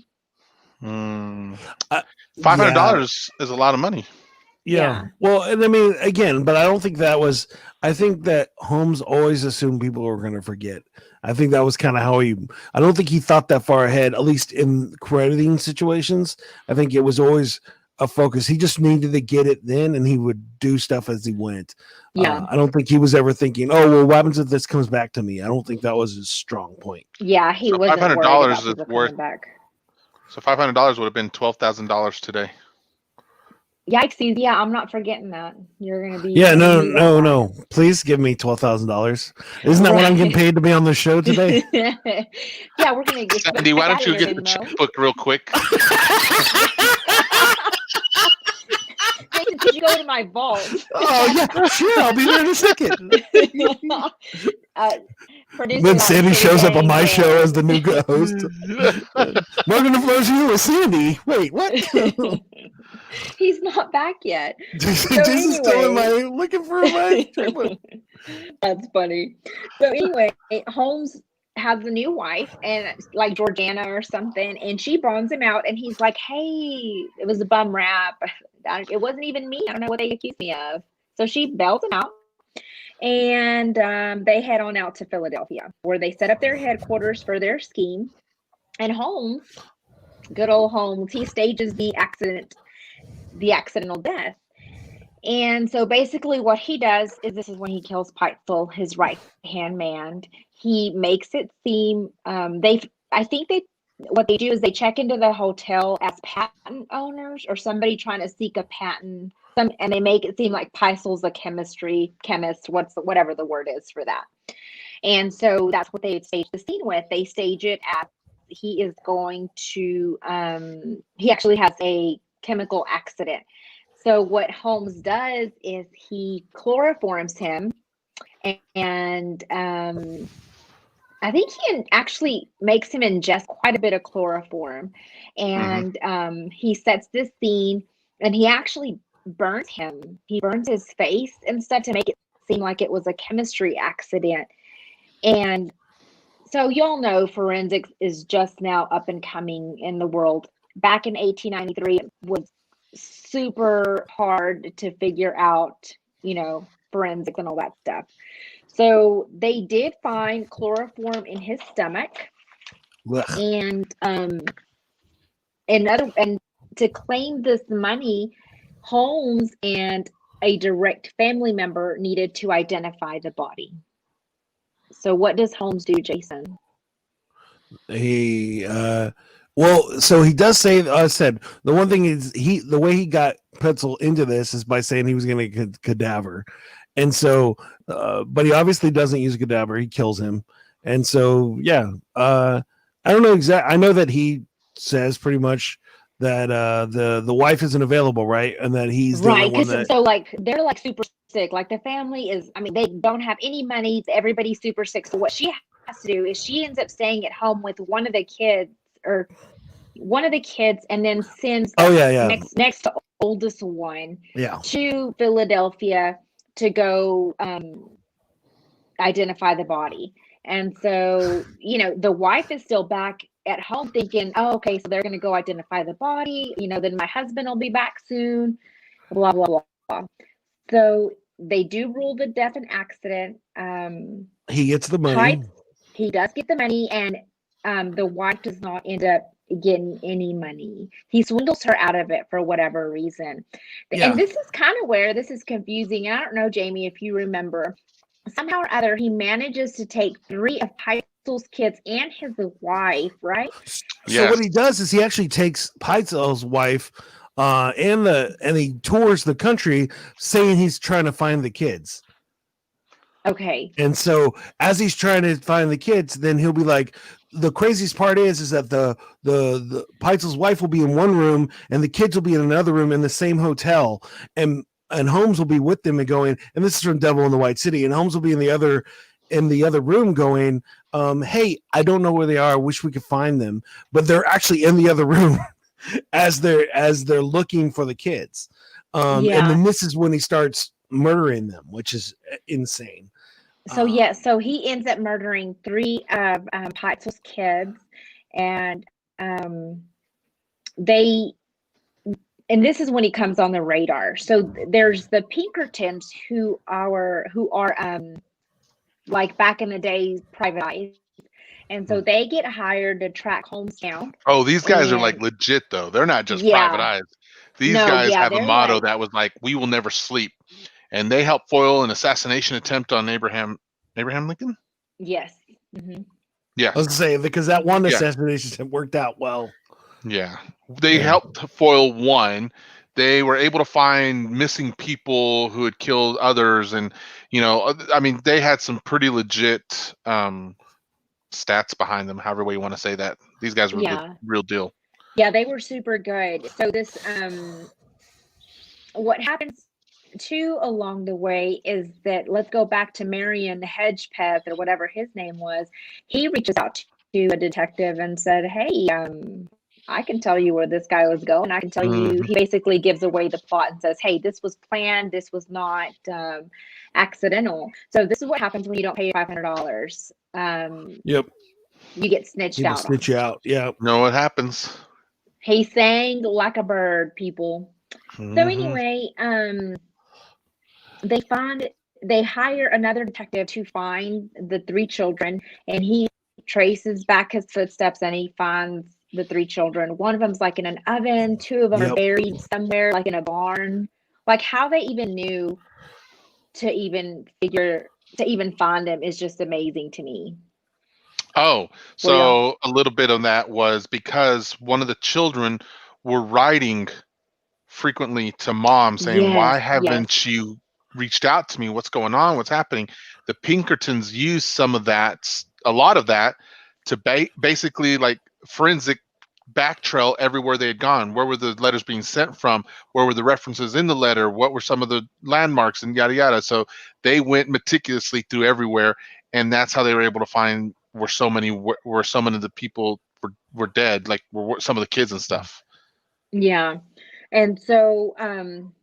$500 is a lot of money. Yeah. Well, and I mean, again, but I don't think that was, I think that Holmes always assumed people were going to forget. I think that was kind of how I don't think he thought that far ahead, at least in crediting situations. I think it was always a focus. He just needed to get it then, and he would do stuff as he went. Yeah. I don't think he was ever thinking, oh, well, what happens if this comes back to me? I don't think that was his strong point. Yeah. He wasn't $500 is worth back. So $500 would have been $12,000 today. Yikes! Yeah, I'm not forgetting that. You're gonna be. Yeah, no. Please give me $12,000. Isn't that what I'm getting paid to be on the show today? Yeah, we're gonna get. Sandy, why don't you get the checkbook real quick? Jason, could you go to my vault? Oh yeah, sure. I'll be there in a second. Then Sandy shows up on my show as the new host. Welcome to Flows You with Sandy. Wait, what? He's not back yet. Jason's still looking for my. That's funny. So anyway, Holmes has a new wife, and like Georgiana or something, and she bonds him out, and he's like, hey, it was a bum rap. It wasn't even me. I don't know what they accused me of. So she bails him out. And they head on out to Philadelphia, where they set up their headquarters for their scheme. And Holmes, good old Holmes, he stages the accidental death. And so basically what he does is, this is when he kills Peitzel, his right-hand man. He makes it seem, what they do is they check into the hotel as patent owners, or somebody trying to seek a patent. And they make it seem like Peitzel's a chemist, whatever the word is for that. And so that's what they stage the scene with. They stage it as he is going to, he actually has a chemical accident. So what Holmes does is he chloroforms him, and I think he actually makes him ingest quite a bit of chloroform, and he sets this scene, and he actually burns him. He burns his face and stuff to make it seem like it was a chemistry accident. And so y'all know forensics is just now up and coming in the world. Back in 1893, it was super hard to figure out, forensics and all that stuff. So they did find chloroform in his stomach, and to claim this money, Holmes and a direct family member needed to identify the body. So what does Holmes do, Jason? So he does say, I said, the one thing is the way he got Pretzel into this is by saying he was going to cadaver. And so, but he obviously doesn't use a cadaver. He kills him. And so, yeah, I don't know exactly. I know that he says pretty much that the wife isn't available, right? And that he's the right. one that... So like they're like super sick. Like the family is, they don't have any money. Everybody's super sick. So what she has to do is she ends up staying at home with one of the kids, and then sends next to oldest one to Philadelphia to go identify the body. And so, the wife is still back at home thinking, oh, okay, so they're going to go identify the body. Then my husband will be back soon, blah, blah, blah, blah. So they do rule the death an accident. He gets the money. He does get the money, and the wife does not end up getting any money. He swindles her out of it for whatever reason. Yeah. And this is kind of where this is confusing. I don't know, Jamie, if you remember. Somehow or other, he manages to take 3 of Peitzel's kids and his wife, right? So what he does is he actually takes Peitzel's wife and he tours the country saying he's trying to find the kids. Okay. And so as he's trying to find the kids, then he'll be like, the craziest part is that the Peitzel's wife will be in one room and the kids will be in another room in the same hotel, and Holmes will be with them and going, and this is from Devil in the White City, and Holmes will be in the other room going, hey, I don't know where they are. I wish we could find them, but they're actually in the other room as they're looking for the kids. And then this is when he starts murdering them, which is insane. So so he ends up murdering 3 of Peitzel's kids, and this is when he comes on the radar. So there's the Pinkertons who are like back in the day private eyes, and so they get hired to track Holmes down. Oh, these guys are like legit though. They're not just private eyes. These guys have a motto that was like, "We will never sleep." And they helped foil an assassination attempt on Abraham Lincoln? Yes. Mm-hmm. Yeah. I was going to say, because that one assassination worked out well. Yeah. They helped foil one. They were able to find missing people who had killed others. And, they had some pretty legit stats behind them, however way you want to say that. These guys were the real deal. Yeah, they were super good. So this, what happens too along the way is that, let's go back to Marion Hedgepeth or whatever his name was. He reaches out to a detective and said, hey, I can tell you where this guy was going. I can tell you, he basically gives away the plot and says, hey, this was planned. This was not accidental. So this is what happens when you don't pay $500. Yep. You get snitched out. Snitch out. Yeah. Know what happens. He sang like a bird, people. So anyway, they hire another detective to find the 3 children, and he traces back his footsteps and he finds the 3 children. One of them's like in an oven, 2 of them are buried somewhere like in a barn. Like how they even knew to even find them is just amazing to me. Oh, so a little bit on that was because one of the children were writing frequently to mom saying, why haven't you reached out to me? What's going on? What's happening? The Pinkertons used a lot of that to basically like forensic back trail everywhere they had gone. Where were the letters being sent from? Where were the references in the letter? What were some of the landmarks and yada yada? So they went meticulously through everywhere, and that's how they were able to find where so many of the people were dead, like were some of the kids and stuff. Yeah. And so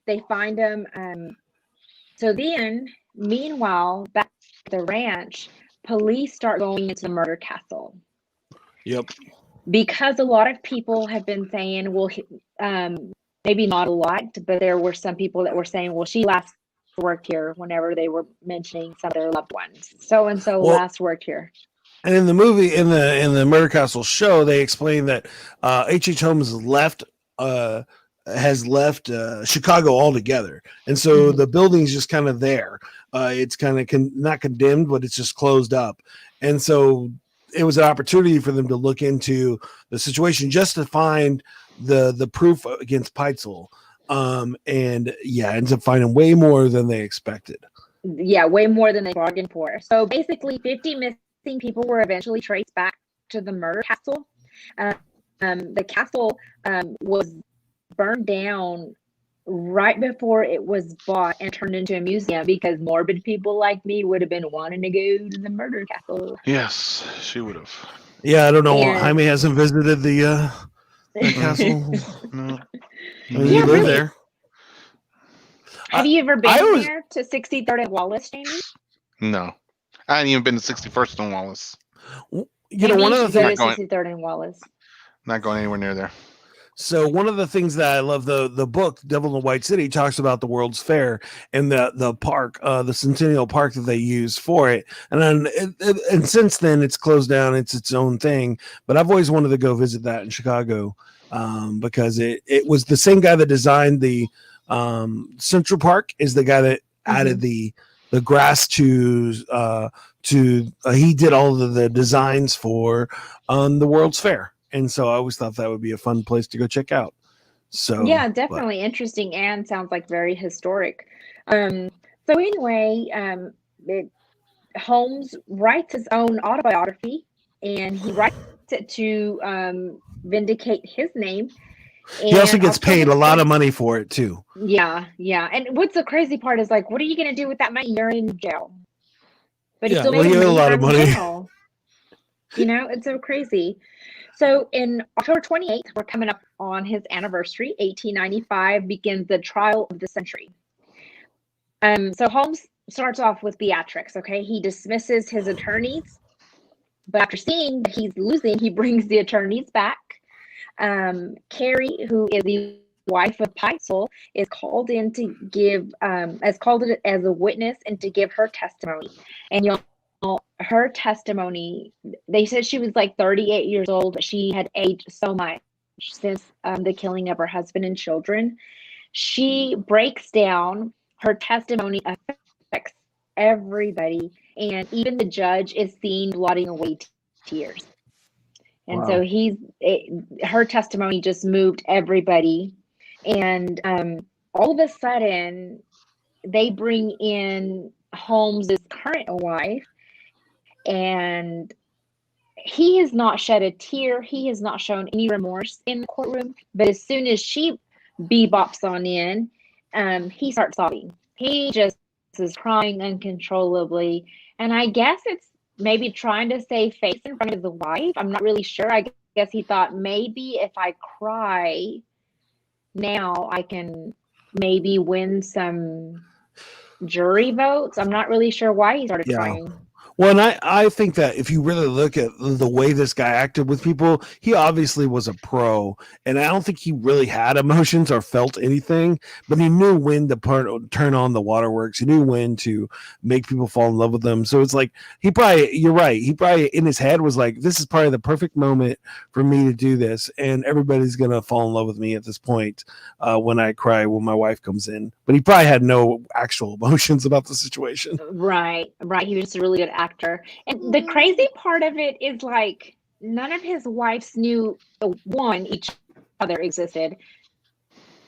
they find him. So then, meanwhile, back at the ranch, police start going into the murder castle. Yep. Because a lot of people have been saying, well, maybe not a lot, but there were some people that were saying, well, she last worked here, whenever they were mentioning some of their loved ones. So and so last worked here. And in the movie, in the Murder Castle show, they explain that H.H. Holmes has left Chicago altogether, and so the building's just kind of there. It's kind of not condemned, but it's just closed up, and so it was an opportunity for them to look into the situation just to find the proof against Peitzel. And yeah, ends up finding way more than they expected. Yeah, way more than they bargained for. So basically, 50 missing people were eventually traced back to the murder castle. The castle was burned down right before it was bought and turned into a museum, because morbid people like me would have been wanting to go to the murder castle. Yes, she would have. Yeah, I don't know. Jaime hasn't visited the castle. No. He lived there. Have you ever been there to 63rd and Wallace, Jamie? No, I hadn't even been to 61st and Wallace. You know, one of the things. 63rd and Wallace. Not going anywhere near there. So one of the things that I love, the book Devil in the White City talks about the World's Fair and the park, the Centennial Park that they use for it. And then and since then it's closed down. It's its own thing. But I've always wanted to go visit that in Chicago because it was the same guy that designed the Central Park is the guy that added the grass to he did all of the designs for the World's Fair. And so I always thought that would be a fun place to go check out. So yeah, definitely interesting and sounds like very historic. So anyway, Holmes writes his own autobiography, and he writes it to vindicate his name. And he also gets paid a lot of money for it too. Yeah. And what's the crazy part is, like, what are you going to do with that money? You're in jail. But he had a lot of money. You know, it's so crazy. So in October 28th, we're coming up on his anniversary, 1895, begins the trial of the century. So Holmes starts off with Beatrix, okay? He dismisses his attorneys, but after seeing that he's losing, he brings the attorneys back. Carrie, who is the wife of Peitzel, is called in to give, as a witness and to give her testimony. And her testimony, they said she was like 38 years old, but she had aged so much since the killing of her husband and children. She breaks down. Her testimony affects everybody, and even the judge is seen blotting away tears. And Wow. So her testimony just moved everybody. And all of a sudden, they bring in Holmes's current wife, and he has not shed a tear. He has not shown any remorse in the courtroom. But as soon as she bebops on in, he starts sobbing. He just is crying uncontrollably. And I guess it's maybe trying to save face in front of the wife. I'm not really sure. I guess he thought, maybe if I cry now, I can maybe win some jury votes. I'm not really sure why he started crying. Well, and I think that if you really look at the way this guy acted with people, he obviously was a pro, and I don't think he really had emotions or felt anything, but he knew when to turn on the waterworks. He knew when to make people fall in love with them. So it's like, you're right. He probably in his head was like, this is probably the perfect moment for me to do this, and everybody's going to fall in love with me at this point when I cry when my wife comes in. But he probably had no actual emotions about the situation. Right. He was just a really good actor. And the crazy part of it is, like, none of his wives knew, one, each other existed,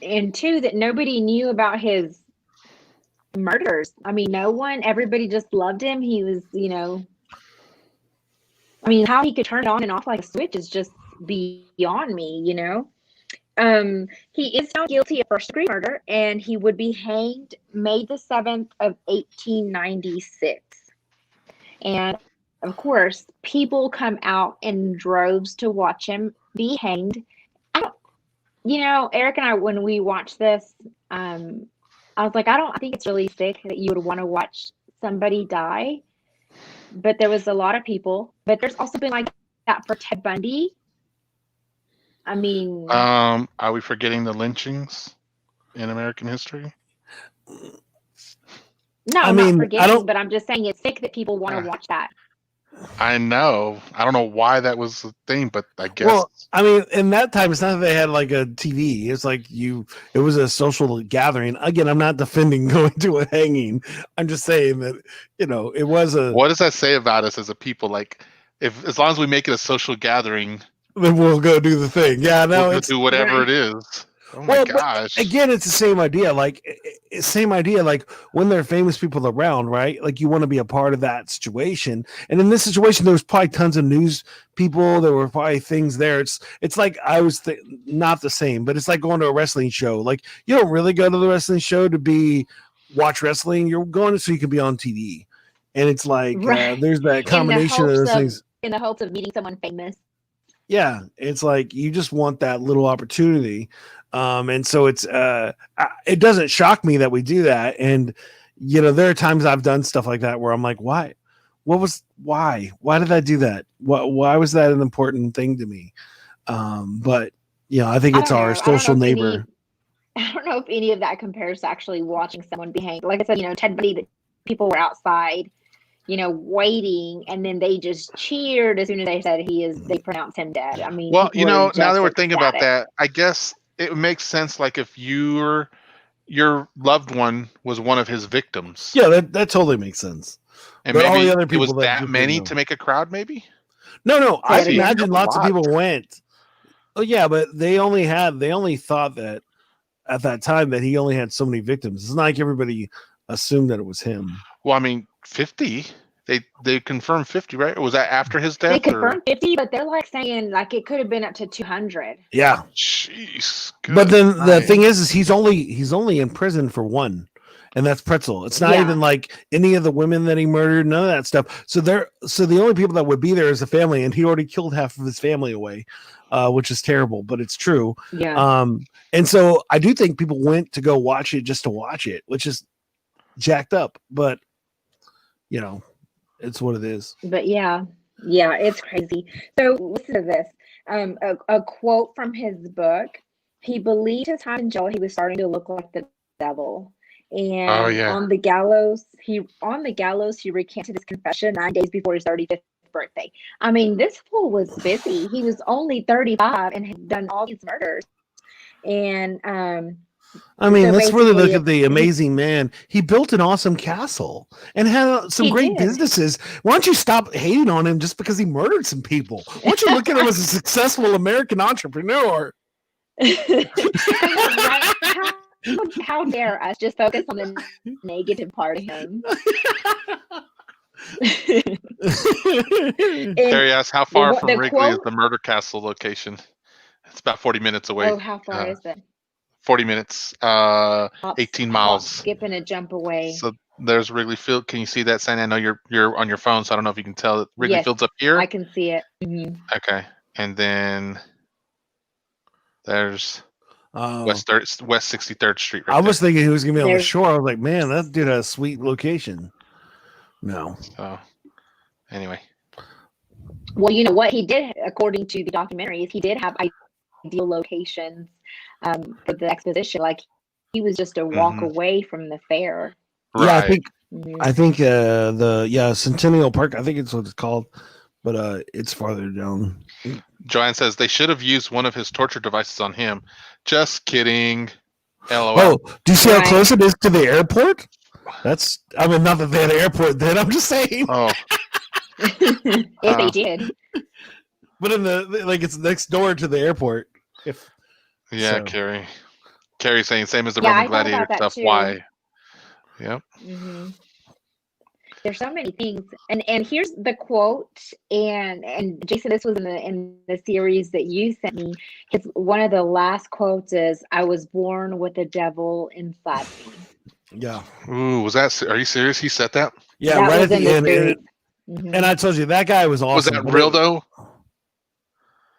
and two, that nobody knew about his murders. I mean, no one, everybody just loved him. He was, I mean, how he could turn it on and off like a switch is just beyond me, you know. He is found guilty of first-degree murder, and he would be hanged May the 7th of 1896. And of course, people come out in droves to watch him be hanged. You know, Eric and I, when we watched this, I was like, I think it's really sick that you would want to watch somebody die. But there was a lot of people. But there's also been like that for Ted Bundy. I mean, are we forgetting the lynchings in American history? No, I'm not forgetting, but I'm just saying it's sick that people want to watch that. I know. I don't know why that was the thing, but I guess. Well, I mean, in that time, it's not that they had like a TV. It's like it was a social gathering. Again, I'm not defending going to a hanging. I'm just saying that, you know, it was a. What does that say about us as a people? Like, as long as we make it a social gathering, then we'll go do the thing. Yeah, no, we'll do whatever it is. Oh my gosh. Again, it's the same idea. Like, when there are famous people around, right? Like, you want to be a part of that situation. And in this situation, there was probably tons of news people. There were probably things there. It's like not the same, but it's like going to a wrestling show. Like, you don't really go to the wrestling show to watch wrestling. You're going so you can be on TV. And it's like there's that combination of those things. In the hopes of meeting someone famous. Yeah, it's like you just want that little opportunity. And so it doesn't shock me that we do that. And, you know, there are times I've done stuff like that where I'm like, why? Why did I do that? Why was that an important thing to me? But, you know, I think it's our social neighbor. I don't know if any of that compares to actually watching someone be hanged. Like I said, you know, Ted Bundy, that people were outside, you know, waiting, and then they just cheered as soon as they said they pronounced him dead. I mean, well, you know, now that we're thinking about that, I guess it makes sense. Like if your loved one was one of his victims. Yeah, that totally makes sense. And but maybe all the other people it was that many to make a crowd, maybe? No, I imagine lots of people went. Oh yeah, but they only thought that at that time that he only had so many victims. It's not like everybody assumed that it was him. Well, I mean, 50. They confirmed 50, right? Or was that after his death? They confirmed 50, but they're like saying like it could have been up to 200. Yeah. Jeez. But then the thing is he's only in prison for one, and that's Pretzel. It's not even like any of the women that he murdered, none of that stuff. So the only people that would be there is the family, and he already killed half of his family away, which is terrible, but it's true. Yeah. And so I do think people went to go watch it just to watch it, which is jacked up, but you know. It's what it is. But yeah, it's crazy. So listen to this. A quote from his book. He believed his time in jail he was starting to look like the devil. And on the gallows, he recanted his confession 9 days before his 35th birthday. I mean, this fool was busy. He was only 35 and had done all these murders. And I mean, let's really look at the amazing man. He built an awesome castle and had some great businesses. Why don't you stop hating on him just because he murdered some people? Why don't you look at him as a successful American entrepreneur? How dare us just focus on the negative part of him? Terry asks, how far from Wrigley is the murder castle location? It's about 40 minutes away. Oh, how far is it? 40 minutes, 18 miles. Skip and a jump away. So there's Wrigley Field. Can you see that, Sandy? I know you're on your phone, so I don't know if you can tell that Wrigley Field's up here. I can see it. Mm-hmm. Okay. And then there's West 63rd Street. I was thinking he was going to be on the shore. I was like, man, that dude has a sweet location. No. So anyway. Well, you know what he did, according to the documentaries, he did have ideal locations for the exposition. Like he was just a walk away from the fair. Right. Yeah, I think the Centennial Park, I think it's what it's called, but it's farther down. Joanne says they should have used one of his torture devices on him. Just kidding. LOL. Oh, do you see how close it is to the airport? Not that they had an airport then, I'm just saying. Oh. If they did. But it's next door to the airport. Carrie's saying same as the Roman gladiator stuff. Too. Why? Yep. Mm-hmm. there's so many things. And here's the quote. And Jason, this was in the series that you sent me. One of the last quotes is, "I was born with the devil inside me." Yeah. Ooh, are you serious? He said that? Yeah, that right was at the end. And I told you that guy was awesome. Was that real though?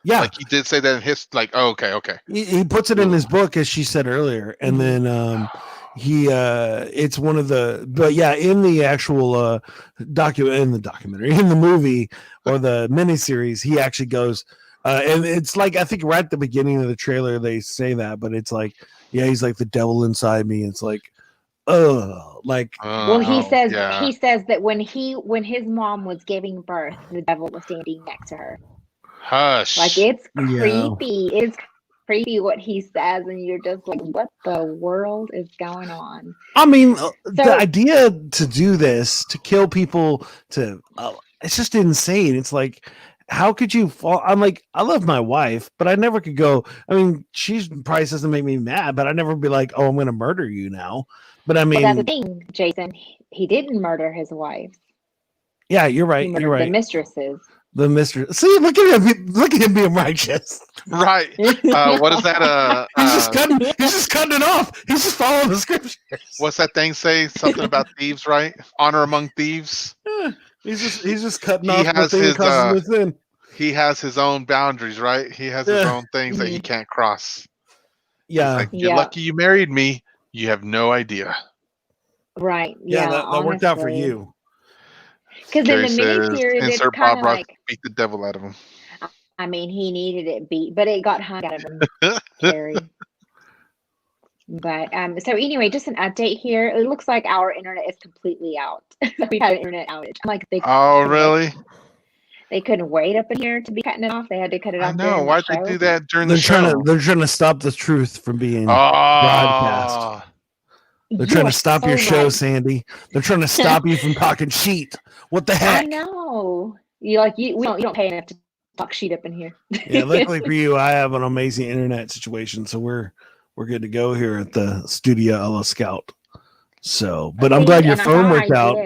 Yeah. Like he did say that in his okay. He puts it in his book, as she said earlier, and then it's one of the, but yeah, in the actual in the movie or the miniseries, he actually goes, and it's like, I think right at the beginning of the trailer they say that, but it's like, yeah, he's like the devil inside me. It's like, well, he says that when his mom was giving birth, the devil was standing next to her. Hush. Like, it's creepy. Yeah. It's creepy what he says, and you're just like, what the world is going on? I mean, the idea to do this, to kill people, it's just insane. It's like, how could you fall? I'm like, I love my wife, but I never could go. I mean, she probably doesn't make me mad, but I'd never be like, oh, I'm going to murder you now. But I mean, that's the thing, Jason. He didn't murder his wife. Yeah, you're right. You're right. The mistresses. The mistress. See, look at him. Look at him being righteous. Right. What is that? He's just cutting it off. He's just following the scriptures. What's that thing say? Something about thieves, right? Honor among thieves. Yeah, he's just cutting off the thing that causes the sin. He has his own boundaries, right? He has his own things that he can't cross. Yeah. Like, you're lucky you married me. You have no idea. Right. Yeah, that worked out for you. Because in the miniseries, it's kind of like beat the devil out of him. I mean, he needed it beat, but it got hung out of him. Carrie. But so anyway, just an update here. It looks like our internet is completely out. We had an internet outage. I'm like, really? They couldn't wait up in here to be cutting it off. They had to cut it off. I know. Why'd they do that during the show? They're trying to stop the truth from being broadcast. They're trying to stop your show, Sandy. They're trying to stop you from talking shit. What the heck? I know. You don't pay enough to talk shit up in here. Yeah, luckily for you, I have an amazing internet situation, so we're good to go here at the Studio Ella Scout. So, but I'm glad your phone worked out.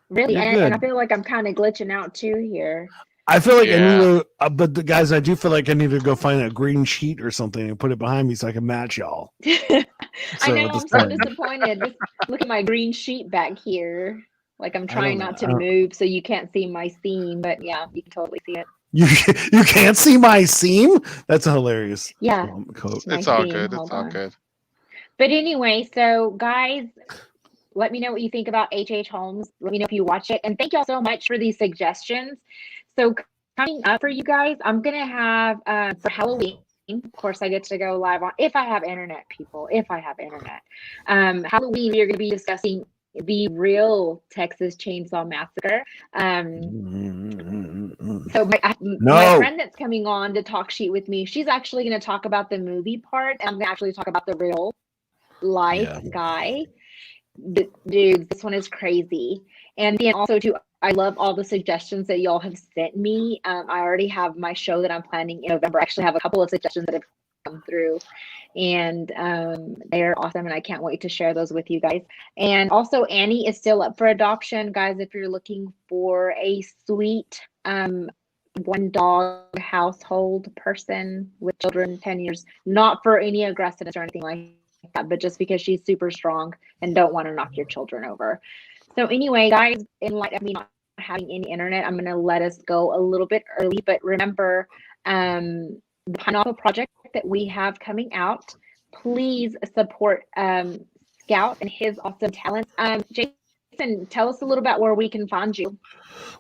Really, and I feel like I'm kind of glitching out too here. I feel like I need to, but the guys, I do feel like I need to go find a green sheet or something and put it behind me so I can match y'all. I know, I'm so disappointed. Just look at my green sheet back here. Like, I'm trying not to move so you can't see my seam, but yeah, you can totally see it. You can't see my seam? That's hilarious. Yeah. It's all good. It's all good. But anyway, so guys, let me know what you think about H.H. Holmes. Let me know if you watch it. And thank y'all so much for these suggestions. So coming up for you guys, I'm going to have for Halloween, of course, I get to go live on, if I have internet, people, if I have internet. Halloween, we are going to be discussing the real Texas Chainsaw Massacre. So my friend that's coming on to talk sheet with me, she's actually going to talk about the movie part. And I'm going to actually talk about the real life guy. Dude, this one is crazy. And then also too, I love all the suggestions that y'all have sent me. I already have my show that I'm planning in November. I actually have a couple of suggestions that have come through, and they're awesome, and I can't wait to share those with you guys. And also, Annie is still up for adoption, guys. If you're looking for a sweet one dog household person with children, 10 years, not for any aggressiveness or anything like that, but just because she's super strong and don't want to knock your children over. So anyway, guys, in light of me not having any internet, I'm going to let us go a little bit early. But remember, the Pineapple Project that we have coming out, please support Scout and his awesome talents. Jason, tell us a little about where we can find you.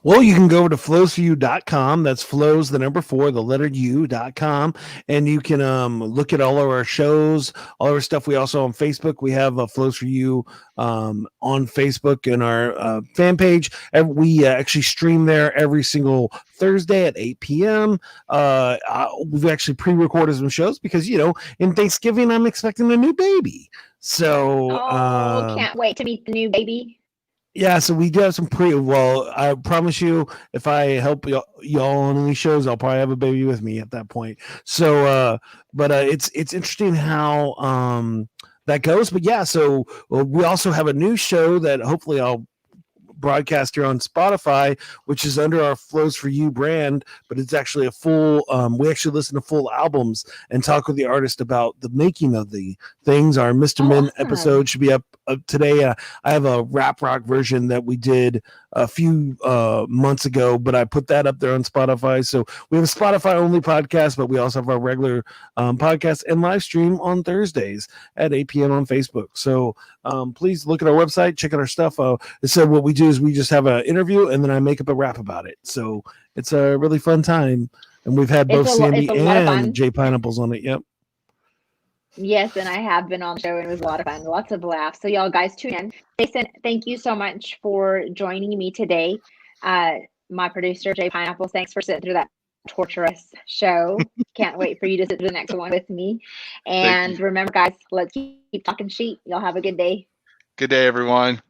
Well, you can go over to flowsforyou.com. That's flows, the number 4, the letter U.com. And you can look at all of our shows, all of our stuff. We also on Facebook, we have Flows for You on Facebook and our fan page. And we actually stream there every single Thursday at 8 p.m. We've actually pre-recorded some shows because, in Thanksgiving, I'm expecting a new baby. So, can't wait to meet the new baby. Yeah, so we do have some I promise you, if I help y'all on any shows, I'll probably have a baby with me at that point. So, but it's interesting how that goes. But yeah, so we also have a new show that hopefully I'll broadcast here on Spotify, which is under our Flows for You brand, but it's actually a full, we actually listen to full albums and talk with the artist about the making of the things. Our Mr. Min episode should be up today. I have a rap rock version that we did a few months ago, but I put that up there on Spotify. So we have a Spotify only podcast, but we also have our regular podcast and live stream on Thursdays at 8 p.m. on Facebook. So please look at our website, check out our stuff. So what we do is we just have an interview and then I make up a rap about it. So it's a really fun time. And we've had both Sandy and Jay Pineapples on it. Yep. Yes, and I have been on the show and it was a lot of fun. Lots of laughs. So y'all guys tune in. Jason, thank you so much for joining me today. My producer, Jay Pineapples, thanks for sitting through that torturous show. Can't wait for you to sit through the next one with me. And remember, guys, let's keep talking sheep. Y'all have a good day. Good day, everyone.